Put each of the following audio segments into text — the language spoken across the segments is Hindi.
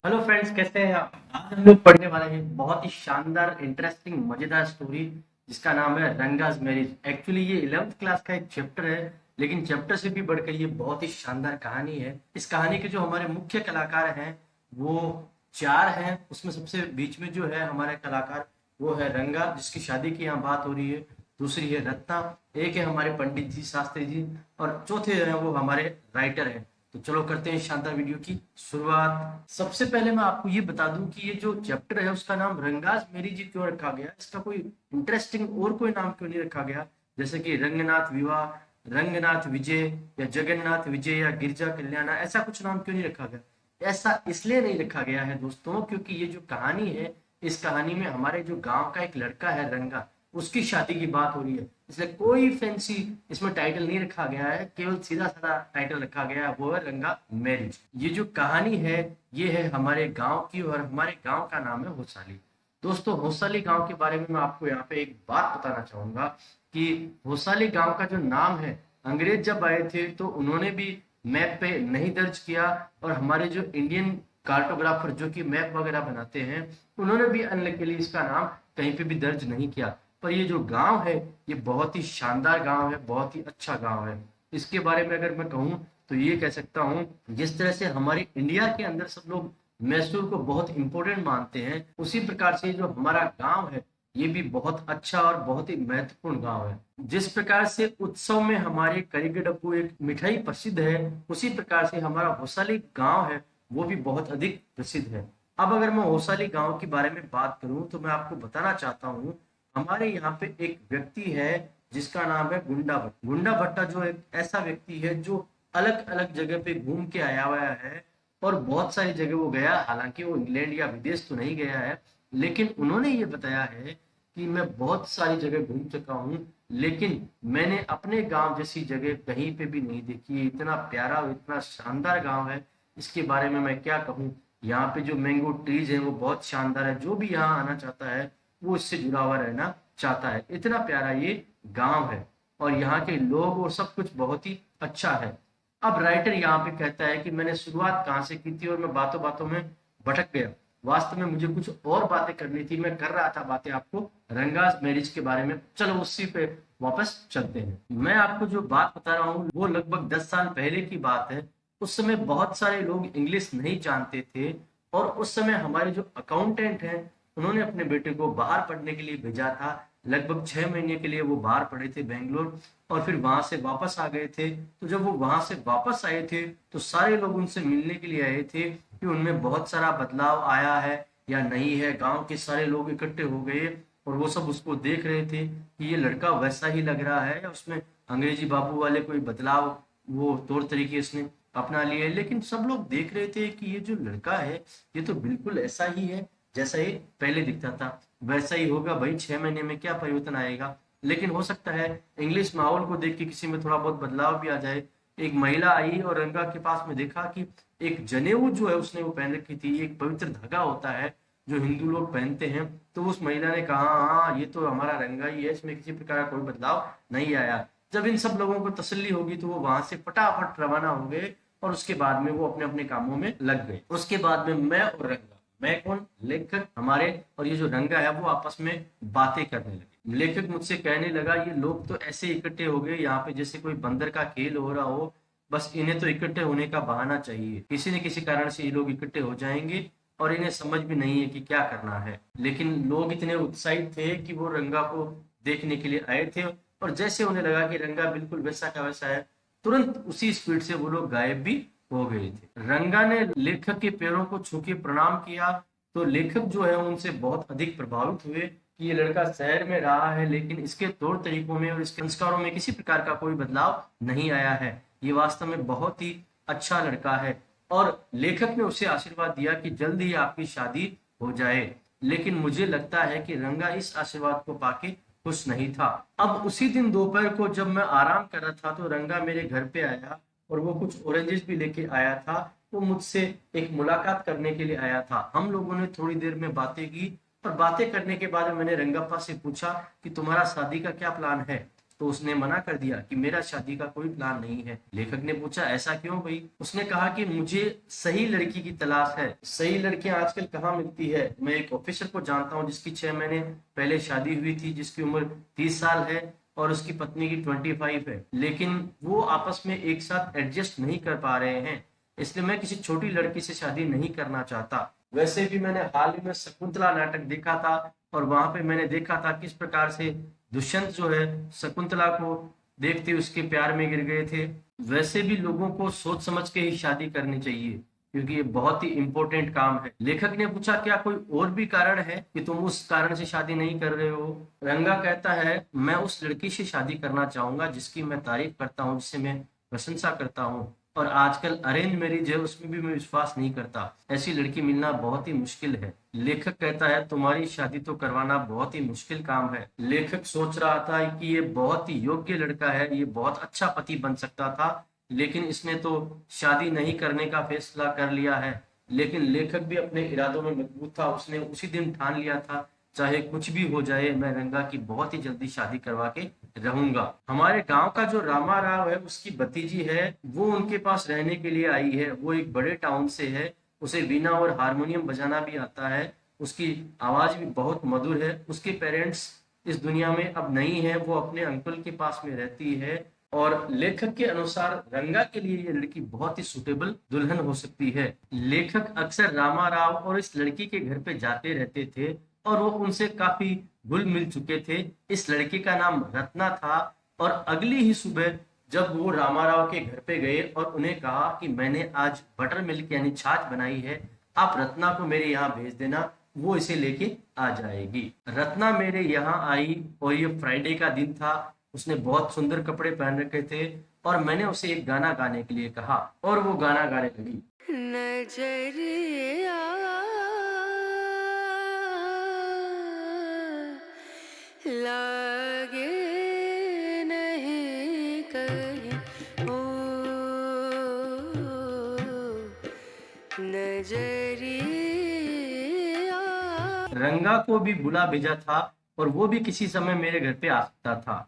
हेलो फ्रेंड्स, कैसे हैं आप? आज हम लोग पढ़ने वाले हैं बहुत ही शानदार, इंटरेस्टिंग, मजेदार स्टोरी जिसका नाम है रंगाज मैरिज। एक्चुअली ये 11th क्लास का एक चैप्टर है, लेकिन चैप्टर से भी बढ़कर ये बहुत ही शानदार कहानी है। इस कहानी के जो हमारे मुख्य कलाकार हैं वो चार हैं। उसमें सबसे बीच में जो है हमारे कलाकार वो है रंगा, जिसकी शादी की यहाँ बात हो रही है। दूसरी है रत्ना, एक है हमारे पंडित जी, शास्त्री जी, और चौथे जो है वो हमारे राइटर हैं। तो चलो करते हैं शानदार वीडियो की शुरुआत। सबसे पहले मैं आपको ये बता दूं कि ये जो चैप्टर है उसका नाम रंगाज मेरी जी क्यों रखा गया। इसका कोई इंटरेस्टिंग और कोई नाम क्यों नहीं रखा गया, जैसे कि रंगनाथ विवाह, रंगनाथ विजय, या जगन्नाथ विजय, या गिरजा कल्याणा, ऐसा कुछ नाम क्यों नहीं रखा गया? ऐसा इसलिए नहीं रखा गया है दोस्तों, क्योंकि ये जो कहानी है, इस कहानी में हमारे जो गांव का एक लड़का है रंगा, उसकी शादी की बात हो रही है। इसलिए कोई फैंसी इसमें टाइटल नहीं रखा गया है, केवल सीधा साधा टाइटल रखा गया है, वो है रंगा मैरिज। ये जो कहानी है ये है हमारे गांव की, और हमारे गांव का नाम है होसाली। दोस्तों, होसाली गांव के बारे में मैं आपको यहाँ पे एक बात बताना चाहूंगा कि होसाली गांव का जो नाम है, अंग्रेज जब आए थे तो उन्होंने भी मैप पे नहीं दर्ज किया, और हमारे जो इंडियन कार्टोग्राफर जो कि मैप वगैरह बनाते हैं, उन्होंने भी अनलकीली इसका नाम कहीं पे भी दर्ज नहीं किया। पर ये जो गांव है ये बहुत ही शानदार गांव है, बहुत ही अच्छा गांव है। इसके बारे में अगर मैं कहूँ तो ये कह सकता हूँ, जिस तरह से हमारे इंडिया के अंदर सब लोग मैसूर को बहुत इंपॉर्टेंट मानते हैं, उसी प्रकार से जो हमारा गांव है ये भी बहुत अच्छा और बहुत ही महत्वपूर्ण गांव है। जिस प्रकार से उत्सव में हमारे करीगडप्पू एक मिठाई प्रसिद्ध है, उसी प्रकार से हमारा होसाली गांव है वो भी बहुत अधिक प्रसिद्ध है। अब अगर मैं होसाली गांव के बारे में बात करूं तो मैं आपको बताना चाहता हूं, हमारे यहाँ पे एक व्यक्ति है जिसका नाम है गुंडा भट्ट। गुंडा भट्टा जो एक ऐसा व्यक्ति है जो अलग अलग जगह पे घूम के आया हुआ है, और बहुत सारी जगह वो गया। हालांकि वो इंग्लैंड या विदेश तो नहीं गया है, लेकिन उन्होंने ये बताया है कि मैं बहुत सारी जगह घूम चुका हूँ, लेकिन मैंने अपने गांव जैसी जगह कहीं पे भी नहीं देखी है। इतना प्यारा और इतना शानदार गांव है, इसके बारे में मैं क्या कहूँ। यहाँ पे जो मैंगो ट्रीज है वो बहुत शानदार है, जो भी यहाँ आना चाहता है वो इससे जुड़ा हुआ रहना चाहता है। इतना प्यारा ये गांव है, और यहाँ के लोग और सब कुछ बहुत ही अच्छा है। अब राइटर यहाँ पे कहता है कि मैंने शुरुआत कहाँ से की थी और मैं बातों बातों में भटक गया। वास्तव में मुझे कुछ और बातें करनी थी, मैं कर रहा था बातें आपको रंगास मैरिज के बारे में। चलो उसी पे वापस चलते हैं। मैं आपको जो बात बता रहा हूँ वो लगभग 10 साल पहले की बात है। उस समय बहुत सारे लोग इंग्लिश नहीं जानते थे, और उस समय हमारे जो अकाउंटेंट हैं उन्होंने अपने बेटे को बाहर पढ़ने के लिए भेजा था। लगभग 6 महीने के लिए वो बाहर पढ़े थे बेंगलोर, और फिर वहां से वापस आ गए थे। तो जब वो वहां से वापस आए थे तो सारे लोग उनसे मिलने के लिए आए थे कि उनमें बहुत सारा बदलाव आया है या नहीं है। गांव के सारे लोग इकट्ठे हो गए, और वो सब उसको देख रहे थे कि ये लड़का वैसा ही लग रहा है या उसमें अंग्रेजी बाबू वाले कोई बदलाव, वो तौर तरीके उसने अपना लिए। लेकिन सब लोग देख रहे थे कि ये जो लड़का है ये तो बिल्कुल ऐसा ही है जैसा ये पहले दिखता था। वैसा ही होगा भाई, 6 महीने में क्या परिवर्तन आएगा। लेकिन हो सकता है इंग्लिश माहौल को देख के किसी में थोड़ा बहुत बदलाव भी आ जाए। एक महिला आई और रंगा के पास में देखा कि एक जनेऊ जो है उसने वो पहन रखी थी। एक पवित्र धागा होता है जो हिंदू लोग पहनते हैं। तो उस महिला ने कहा, हाँ ये तो हमारा रंगा ही है, इसमें किसी प्रकार का कोई बदलाव नहीं आया। जब इन सब लोगों को तसल्ली होगी तो वो वहां से फटाफट रवाना हो गए, और उसके बाद में वो अपने अपने कामों में लग गए। उसके बाद में मैं और रंगा, मैं कौन, लेखक हमारे, और ये जो रंगा है वो आपस में बातें करने लगे। लेखक मुझसे कहने लगा, ये लोग तो ऐसे इकट्ठे हो गए यहाँ पे जैसे कोई बंदर का खेल हो रहा हो। बस इन्हें तो इकट्ठे होने का बहाना चाहिए, किसी न किसी कारण से ये लोग इकट्ठे हो जाएंगे, और इन्हें समझ भी नहीं है कि क्या करना है। लेकिन लोग इतने उत्साहित थे कि वो रंगा को देखने के लिए आए थे, और जैसे उन्हें लगा कि रंगा बिल्कुल वैसा का वैसा है, तुरंत उसी स्पीड से वो लोग गायब भी हो गए थे। रंगा ने लेखक के पैरों को छू के प्रणाम किया, तो लेखक जो है उनसे बहुत अधिक प्रभावित हुए कि ये लड़का शहर में रहा है लेकिन इसके तौर तरीकों में और इसके संस्कारों में किसी प्रकार का कोई बदलाव नहीं आया है। ये वास्तव में बहुत ही अच्छा लड़का है। और लेखक ने उसे आशीर्वाद दिया कि जल्द ही आपकी शादी हो जाए। लेकिन मुझे लगता है कि रंगा इस आशीर्वाद को पाके खुश नहीं था। अब उसी दिन दोपहर को जब मैं आराम कर रहा था तो रंगा मेरे घर पे आया, और वो कुछ ऑरेंजेस भी लेके आया था। वो मुझसे एक मुलाकात करने के लिए आया था। हम लोगों ने थोड़ी देर में बातें की, और बातें करने के बाद मैंने रंगप्पा से पूछा कि तुम्हारा शादी का क्या प्लान है। तो उसने मना कर दिया कि मेरा शादी का कोई प्लान नहीं है। लेखक ने पूछा ऐसा क्यों भाई? उसने कहा कि मुझे सही लड़की की तलाश है। सही लड़कियां आजकल कहाँ मिलती है? मैं एक ऑफिसर को जानता हूँ जिसकी 6 महीने पहले शादी हुई थी, जिसकी उम्र 30 साल है और उसकी पत्नी की 25 है, लेकिन वो आपस में एक साथ एडजस्ट नहीं कर पा रहे हैं। इसलिए मैं किसी छोटी लड़की से शादी नहीं करना चाहता। वैसे भी मैंने हाल ही में शकुंतला नाटक देखा था और वहां पे मैंने देखा था किस प्रकार से दुष्यंत जो है शकुंतला को देखते उसके प्यार में गिर गए थे। वैसे भी लोगों को सोच समझ के ही शादी करनी चाहिए, क्योंकि ये बहुत ही इम्पोर्टेंट काम है। लेखक ने पूछा क्या कोई और भी कारण है कि तुम उस कारण से शादी नहीं कर रहे हो? रंगा कहता है मैं उस लड़की से शादी करना चाहूंगा जिसकी मैं तारीफ करता हूँ, जिसे मैं प्रशंसा करता हूँ, और आजकल अरेंज मैरिज है उसमें भी मैं विश्वास नहीं करता। ऐसी लड़की मिलना बहुत ही मुश्किल है। लेखक कहता है तुम्हारी शादी तो करवाना बहुत ही मुश्किल काम है। लेखक सोच रहा था कि ये बहुत ही योग्य लड़का है, ये बहुत अच्छा पति बन सकता था, लेकिन इसने तो शादी नहीं करने का फैसला कर लिया है। लेकिन लेखक भी अपने इरादों में मजबूत था। उसने उसी दिन ठान लिया था चाहे कुछ भी हो जाए मैं रंगा की बहुत ही जल्दी शादी करवा के रहूंगा। हमारे गांव का जो रामा राव है उसकी भतीजी है, वो उनके पास रहने के लिए आई है। वो एक बड़े टाउन से है, उसे वीणा और हारमोनियम बजाना भी आता है, उसकी आवाज भी बहुत मधुर है। उसके पेरेंट्स इस दुनिया में अब नहीं है, वो अपने अंकल के पास में रहती है। और लेखक के अनुसार रंगा के लिए ये लड़की बहुत ही सुटेबल दुल्हन हो सकती है। लेखक अक्सर रामा राव और इस लड़की के घर पे जाते रहते थे और वो उनसे काफी घुल मिल चुके थे। इस लड़की का नाम रत्ना था और अगली ही सुबह जब वो रामाराव के घर पे गए और उन्हें कहा कि मैंने आज बटर मिल्क यानी छाछ बनाई है, आप रत्ना को मेरे यहाँ भेज देना, वो इसे लेके आ जाएगी। रत्ना मेरे यहाँ आई और ये फ्राइडे का दिन था। उसने बहुत सुंदर कपड़े पहन रखे थे और मैंने उसे एक गाना गाने के लिए कहा और वो गाना गाने लगी। नजरिया लागे नहीं कहीं ओ नजरिया। रंगा को भी बुला भेजा था और वो भी किसी समय मेरे घर पे आ सकता था।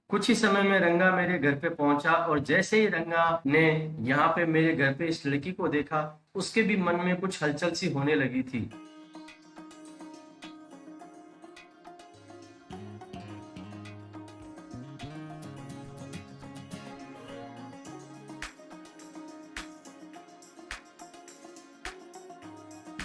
कुछ ही समय में रंगा मेरे घर पे पहुंचा और जैसे ही रंगा ने यहाँ पे मेरे घर पे इस लड़की को देखा, उसके भी मन में कुछ हलचल सी होने लगी थी।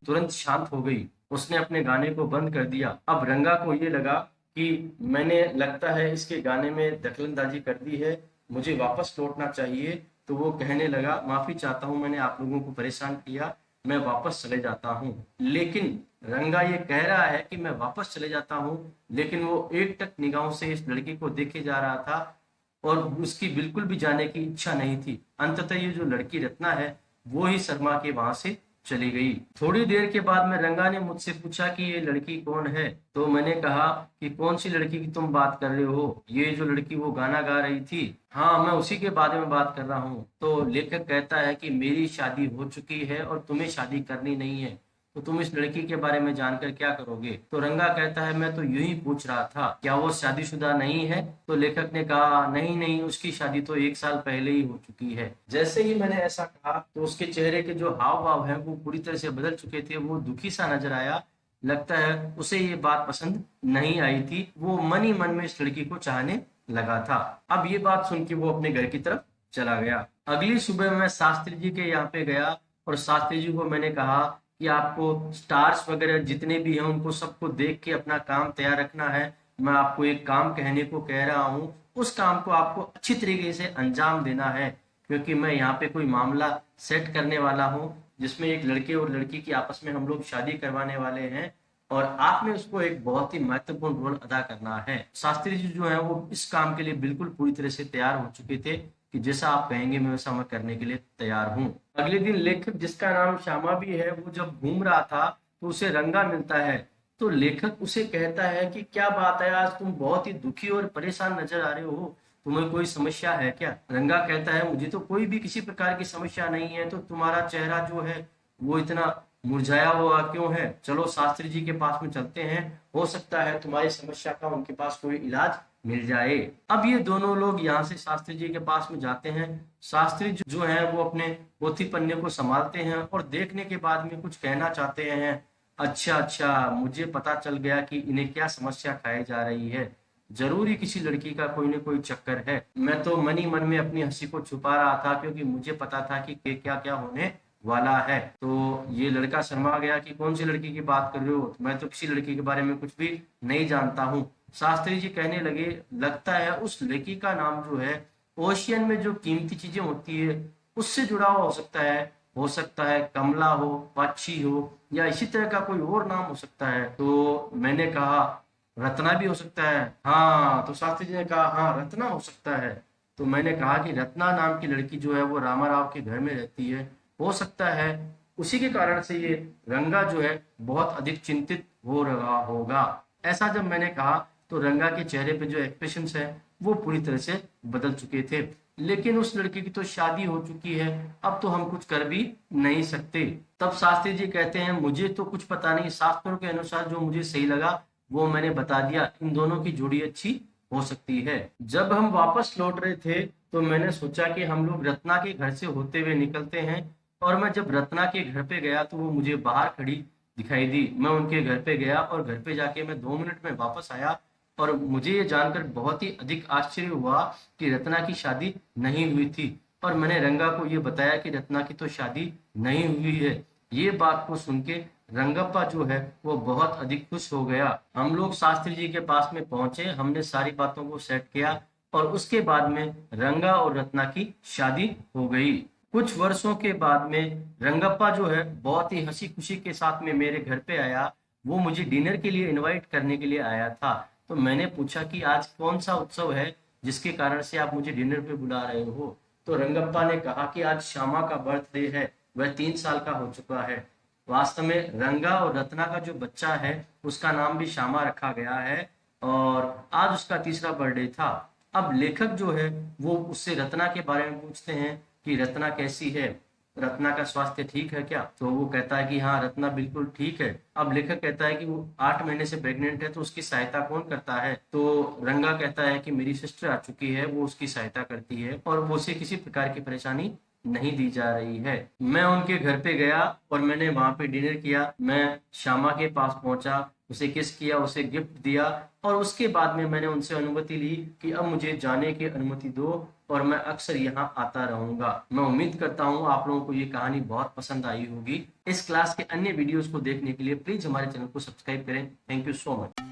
तुरंत शांत हो गई। उसने अपने गाने को बंद कर दिया। अब रंगा को ये लगा कि मैंने लगता है इसके गाने में दखलंदाजी कर दी है, मुझे वापस लौटना चाहिए। तो वो कहने लगा माफी चाहता हूँ, मैंने आप लोगों को परेशान किया, मैं वापस चले जाता हूँ। लेकिन रंगा ये कह रहा है कि मैं वापस चले जाता हूँ, लेकिन वो एकटक निगाहों से इस लड़की को देखे जा रहा था और उसकी बिल्कुल भी जाने की इच्छा नहीं थी। अंततः ये जो लड़की रत्ना है वो ही शर्मा के वहां से चली गई। थोड़ी देर के बाद में रंगा ने मुझसे पूछा कि ये लड़की कौन है? तो मैंने कहा कि कौन सी लड़की की तुम बात कर रहे हो? ये जो लड़की वो गाना गा रही थी, हाँ मैं उसी के बारे में बात कर रहा हूँ। तो लेखक कहता है कि मेरी शादी हो चुकी है और तुम्हें शादी करनी नहीं है, तो तुम इस लड़की के बारे में जानकर क्या करोगे? तो रंगा कहता है मैं तो यूं ही पूछ रहा था, क्या वो शादीशुदा नहीं है? तो लेखक ने कहा नहीं नहीं, उसकी शादी तो 1 साल पहले ही हो चुकी है। जैसे ही मैंने ऐसा कहा तो उसके चेहरे के जो हाव भाव हैं वो पूरी तरह से बदल चुके थे। वो दुखी सा नजर आया। लगता है उसे ये बात पसंद नहीं आई थी। वो मन ही मन में इस लड़की को चाहने लगा था। अब ये बात सुन के वो अपने घर की तरफ चला गया। अगली सुबह मैं शास्त्री जी के यहाँ पे गया और शास्त्री जी को मैंने कहा कि आपको स्टार्स वगैरह जितने भी हैं उनको सबको देख के अपना काम तैयार रखना है। मैं आपको एक काम कहने को कह रहा हूँ, उस काम को आपको अच्छी तरीके से अंजाम देना है, क्योंकि मैं यहाँ पे कोई मामला सेट करने वाला हूँ जिसमें एक लड़के और लड़की की आपस में हम लोग शादी करवाने वाले हैं और आपने उसको एक बहुत ही महत्वपूर्ण रोल अदा करना है। शास्त्री जी जो है वो इस काम के लिए बिल्कुल पूरी तरह से तैयार हो चुके थे कि जैसा आप कहेंगे मैं वैसा मैं करने के लिए तैयार हूँ। अगले दिन लेखक जिसका नाम श्यामा भी है वो जब घूम रहा था तो उसे रंगा मिलता है। तो लेखक उसे कहता है कि क्या बात है, आज तुम बहुत ही दुखी और परेशान नजर आ रहे हो, तुम्हें कोई समस्या है क्या? रंगा कहता है मुझे तो कोई भी किसी प्रकार की समस्या नहीं है, तो तुम्हारा चेहरा जो है वो इतना मुरझाया हुआ क्यों है? चलो शास्त्री जी के पास में चलते हैं, हो सकता है तुम्हारी समस्या का उनके पास कोई इलाज मिल जाए। अब ये दोनों लोग यहाँ से शास्त्री जी के पास में जाते हैं। शास्त्री जी जो है वो अपने पोथी पन्ने को संभालते हैं और देखने के बाद में कुछ कहना चाहते हैं। अच्छा अच्छा, मुझे पता चल गया कि इन्हें क्या समस्या खाई जा रही है। जरूर ही किसी लड़की का कोई न कोई चक्कर है। मैं तो मन ही मन में अपनी हंसी को छुपा रहा था, क्योंकि मुझे पता था कि क्या क्या होने वाला है। तो ये लड़का शर्मा गया कि कौन सी लड़की की बात कर रहे हो, मैं तो किसी लड़की के बारे में कुछ भी नहीं जानता हूँ। शास्त्री जी कहने लगे, लगता है उस लड़की का नाम जो है ओशियन में जो कीमती चीजें होती है उससे जुड़ा हुआ हो सकता है। हो सकता है कमला हो, पक्षी हो, या इसी तरह का कोई और नाम हो सकता है। तो मैंने कहा रत्ना भी हो सकता है। हाँ, तो शास्त्री जी ने कहा हाँ रत्ना हो सकता है। तो मैंने कहा कि रत्ना नाम की लड़की जो है वो रामाराव के घर में रहती है। हो सकता है उसी के कारण से ये रंगा जो है बहुत अधिक चिंतित हो रहा होगा। ऐसा जब मैंने कहा तो रंगा के चेहरे पे जो एक्सप्रेशंस है वो पूरी तरह से बदल चुके थे। लेकिन उस लड़की की तो शादी हो चुकी है, अब तो हम कुछ कर भी नहीं सकते। तब शास्त्री जी कहते हैं, मुझे तो कुछ पता नहीं, शास्त्रों के अनुसार जो मुझे सही लगा वो मैंने बता दिया। इन दोनों की जोड़ी अच्छी हो सकती है। जब हम वापस लौट रहे थे तो मैंने सोचा कि हम लोग रत्ना के घर से होते हुए निकलते हैं। और मैं जब रत्ना के घर पे गया तो वो मुझे बाहर खड़ी दिखाई दी। मैं उनके घर पे गया और घर पे जाके मैं 2 मिनट में वापस आया। और मुझे ये जानकर बहुत ही अधिक आश्चर्य हुआ कि रत्ना की शादी नहीं हुई थी। और मैंने रंगा को ये बताया कि रत्ना की तो शादी नहीं हुई है। ये बात को सुन के रंगप्पा जो है वो बहुत अधिक खुश हो गया। हम लोग शास्त्री जी के पास में पहुंचे, हमने सारी बातों को सेट किया और उसके बाद में रंगा और रत्ना की शादी हो गई। कुछ वर्षों के बाद में रंगप्पा जो है बहुत ही हंसी खुशी के साथ में मेरे घर पे आया। वो मुझे डिनर के लिए इनवाइट करने के लिए आया था। तो मैंने पूछा कि आज कौन सा उत्सव है जिसके कारण से आप मुझे डिनर पे बुला रहे हो। तो रंगप्पा ने कहा कि आज श्यामा का बर्थडे है, वह 3 साल का हो चुका है। वास्तव में रंगा और रत्ना का जो बच्चा है उसका नाम भी श्यामा रखा गया है और आज उसका तीसरा बर्थडे था। अब लेखक जो है वो उससे रत्ना के बारे में पूछते हैं कि रत्ना कैसी है, रत्ना का स्वास्थ्य ठीक है क्या? तो वो कहता है कि हाँ रत्ना बिल्कुल ठीक है। अब लेखक कहता है कि वो 8 महीने से प्रेग्नेंट है तो उसकी सहायता कौन करता है? तो रंगा कहता है कि मेरी सिस्टर आ चुकी है, वो उसकी सहायता करती है और वो उसे किसी प्रकार की परेशानी नहीं दी जा रही है। मैं उनके घर पे गया और मैंने वहां पे डिनर किया। मैं श्यामा के पास पहुंचा, उसे किस किया, उसे गिफ्ट दिया और उसके बाद में मैंने उनसे अनुमति ली कि अब मुझे जाने की अनुमति दो और मैं अक्सर यहाँ आता रहूंगा। मैं उम्मीद करता हूँ आप लोगों को ये कहानी बहुत पसंद आई होगी। इस क्लास के अन्य वीडियोस को देखने के लिए प्लीज हमारे चैनल को सब्सक्राइब करें। Thank you so much.